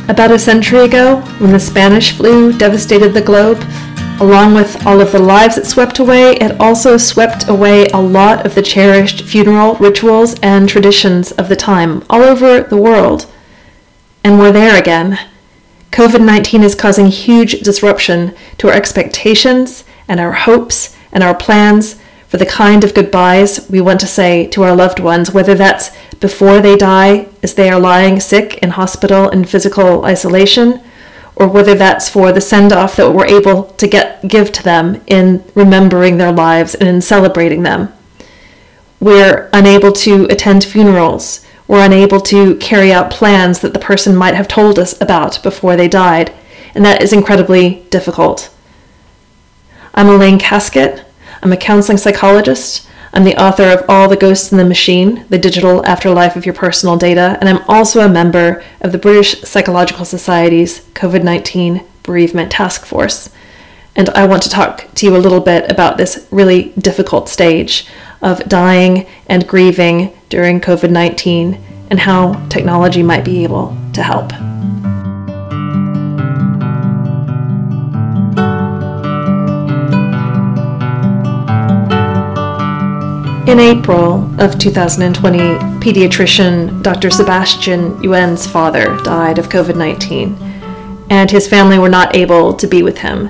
About a century ago, when the Spanish flu devastated the globe, along with all of the lives it swept away, it also swept away a lot of the cherished funeral rituals and traditions of the time all over the world. And we're there again. COVID-19 is causing huge disruption to our expectations and our hopes and our plans for the kind of goodbyes we want to say to our loved ones, whether that's before they die as they are lying sick in hospital in physical isolation, or whether that's for the send-off that we're able to give to them in remembering their lives and in celebrating them. We're unable to attend funerals. We're unable to carry out plans that the person might have told us about before they died, and that is incredibly difficult. I'm Elaine Kasket. I'm a counseling psychologist. I'm the author of All the Ghosts in the Machine, The Digital Afterlife of Your Personal Data, and I'm also a member of the British Psychological Society's COVID-19 Bereavement Task Force. And I want to talk to you a little bit about this really difficult stage of dying and grieving during COVID-19 and how technology might be able to help. In April of 2020, pediatrician Dr. Sebastian, Yuen's father, died of COVID-19, and his family were not able to be with him.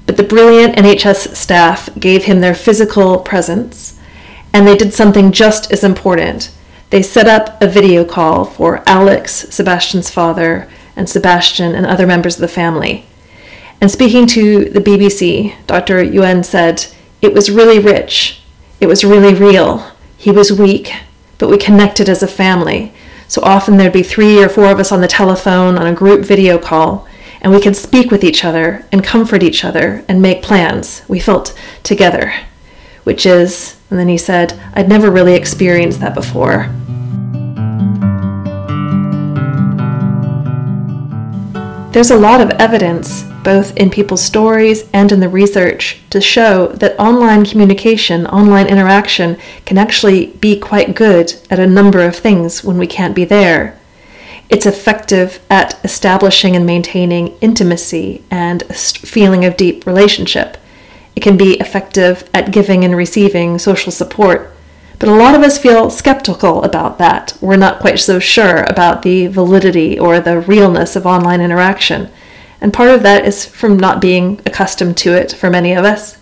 But the brilliant NHS staff gave him their physical presence, and they did something just as important. They set up a video call for Alex, Sebastian's father, and Sebastian and other members of the family. And speaking to the BBC, Dr. Yuen said, "It was really rich. It was really real. He was weak, but we connected as a family. So often there'd be 3 or 4 of us on the telephone on a group video call, and we could speak with each other and comfort each other and make plans. We felt together," which is, and then he said, "I'd never really experienced that before." There's a lot of evidence, both in people's stories and in the research, to show that online communication, online interaction, can actually be quite good at a number of things when we can't be there. It's effective at establishing and maintaining intimacy and a feeling of deep relationship. It can be effective at giving and receiving social support. But a lot of us feel skeptical about that. We're not quite so sure about the validity or the realness of online interaction. And part of that is from not being accustomed to it for many of us.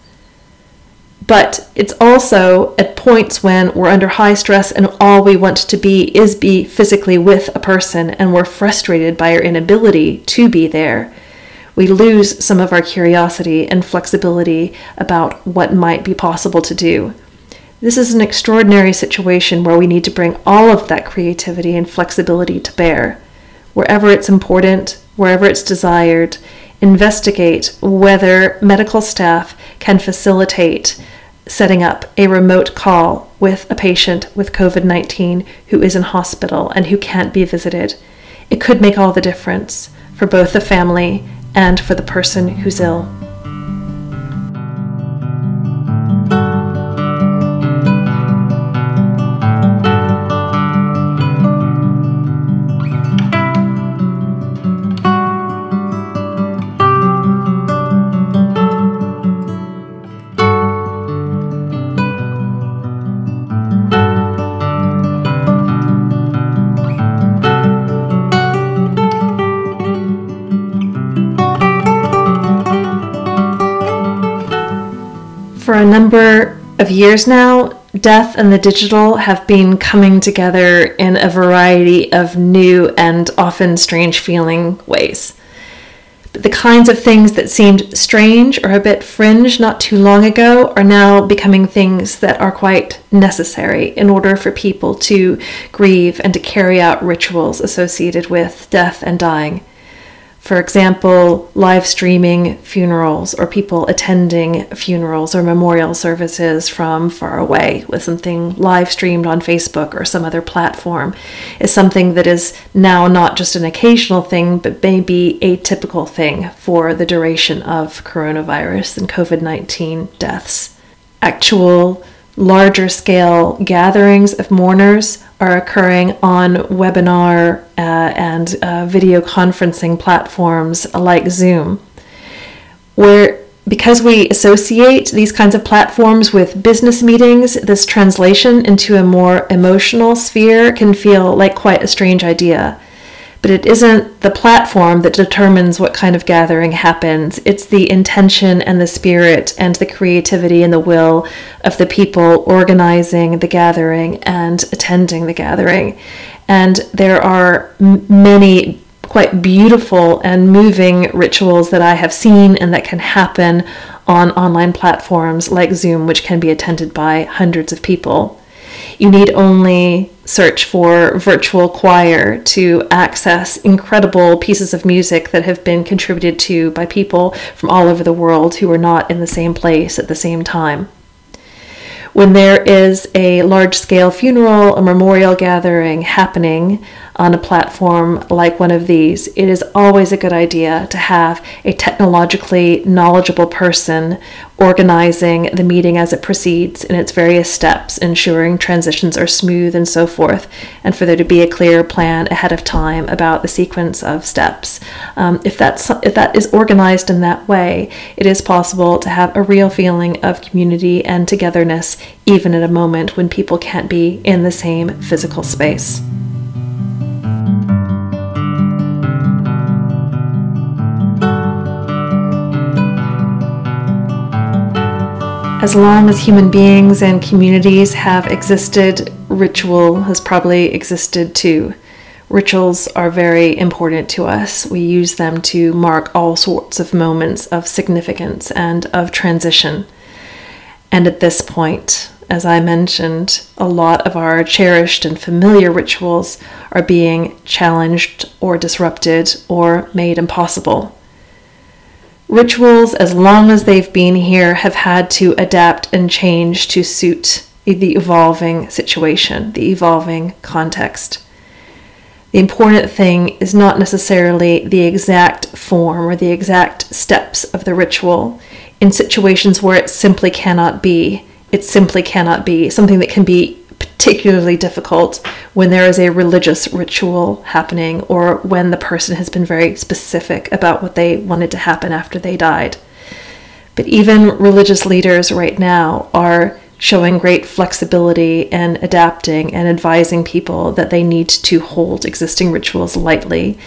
But it's also at points when we're under high stress and all we want to be is be physically with a person, and we're frustrated by our inability to be there. We lose some of our curiosity and flexibility about what might be possible to do. This is an extraordinary situation where we need to bring all of that creativity and flexibility to bear. Wherever it's important, wherever it's desired, investigate whether medical staff can facilitate setting up a remote call with a patient with COVID-19 who is in hospital and who can't be visited. It could make all the difference for both the family and for the person who's ill. For a number of years now, death and the digital have been coming together in a variety of new and often strange feeling ways. But the kinds of things that seemed strange or a bit fringe not too long ago are now becoming things that are quite necessary in order for people to grieve and to carry out rituals associated with death and dying. For example, live streaming funerals or people attending funerals or memorial services from far away with something live streamed on Facebook or some other platform is something that is now not just an occasional thing, but maybe a typical thing for the duration of coronavirus and COVID-19 deaths. Actual Larger scale gatherings of mourners are occurring on webinar and video conferencing platforms like Zoom, where because we associate these kinds of platforms with business meetings, this translation into a more emotional sphere can feel like quite a strange idea. But it isn't the platform that determines what kind of gathering happens. It's the intention and the spirit and the creativity and the will of the people organizing the gathering and attending the gathering. And there are many quite beautiful and moving rituals that I have seen and that can happen on online platforms like Zoom, which can be attended by hundreds of people. You need only search for virtual choir to access incredible pieces of music that have been contributed to by people from all over the world who are not in the same place at the same time. When there is a large-scale funeral or memorial gathering happening on a platform like one of these, it is always a good idea to have a technologically knowledgeable person organizing the meeting as it proceeds in its various steps, ensuring transitions are smooth and so forth, and for there to be a clear plan ahead of time about the sequence of steps. If that is organized in that way, it is possible to have a real feeling of community and togetherness, even at a moment when people can't be in the same physical space. As long as human beings and communities have existed, ritual has probably existed too. Rituals are very important to us. We use them to mark all sorts of moments of significance and of transition. And at this point, as I mentioned, a lot of our cherished and familiar rituals are being challenged or disrupted or made impossible. Rituals, as long as they've been here, have had to adapt and change to suit the evolving situation, the evolving context. The important thing is not necessarily the exact form or the exact steps of the ritual. In situations where it simply cannot be, something that can be particularly difficult when there is a religious ritual happening or when the person has been very specific about what they wanted to happen after they died. But even religious leaders right now are showing great flexibility and adapting and advising people that they need to hold existing rituals lightly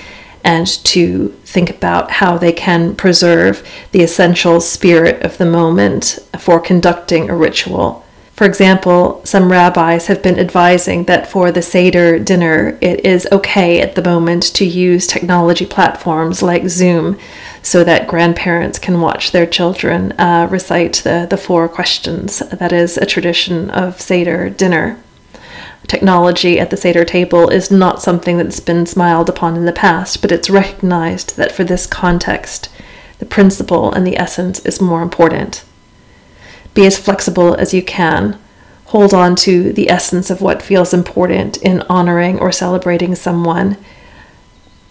and to think about how they can preserve the essential spirit of the moment for conducting a ritual. For example, some rabbis have been advising that for the Seder dinner, it is okay at the moment to use technology platforms like Zoom so that grandparents can watch their children recite the 4 questions. That is a tradition of Seder dinner. Technology at the Seder table is not something that's been smiled upon in the past, but it's recognized that for this context, the principle and the essence is more important. Be as flexible as you can. Hold on to the essence of what feels important in honoring or celebrating someone.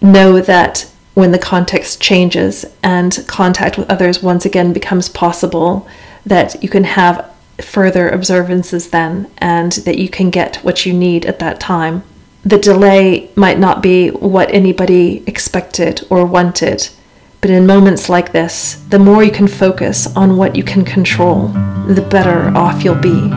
Know that when the context changes and contact with others once again becomes possible, that you can have further observances then, and that you can get what you need at that time. The delay might not be what anybody expected or wanted, but in moments like this, the more you can focus on what you can control, the better off you'll be.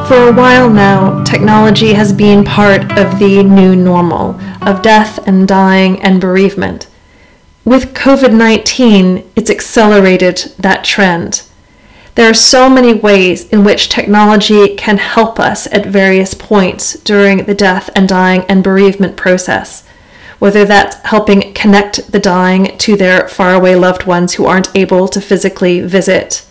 For a while now, technology has been part of the new normal, of death and dying and bereavement. With COVID-19, it's accelerated that trend. There are so many ways in which technology can help us at various points during the death and dying and bereavement process, whether that's helping connect the dying to their faraway loved ones who aren't able to physically visit,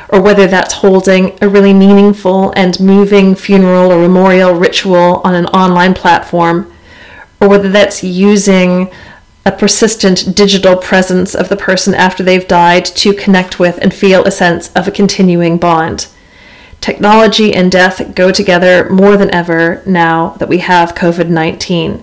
or whether that's holding a really meaningful and moving funeral or memorial ritual on an online platform, or whether that's using a persistent digital presence of the person after they've died to connect with and feel a sense of a continuing bond. Technology and death go together more than ever now that we have COVID-19.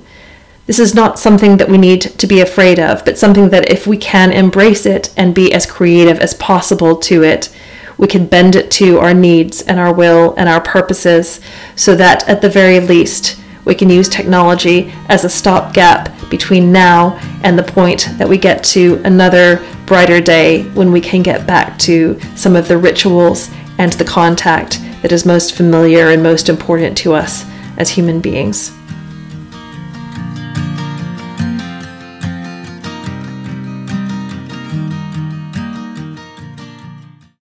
This is not something that we need to be afraid of, but something that if we can embrace it and be as creative as possible to it, we can bend it to our needs and our will and our purposes, so that at the very least we can use technology as a stopgap between now and the point that we get to another brighter day when we can get back to some of the rituals and the contact that is most familiar and most important to us as human beings.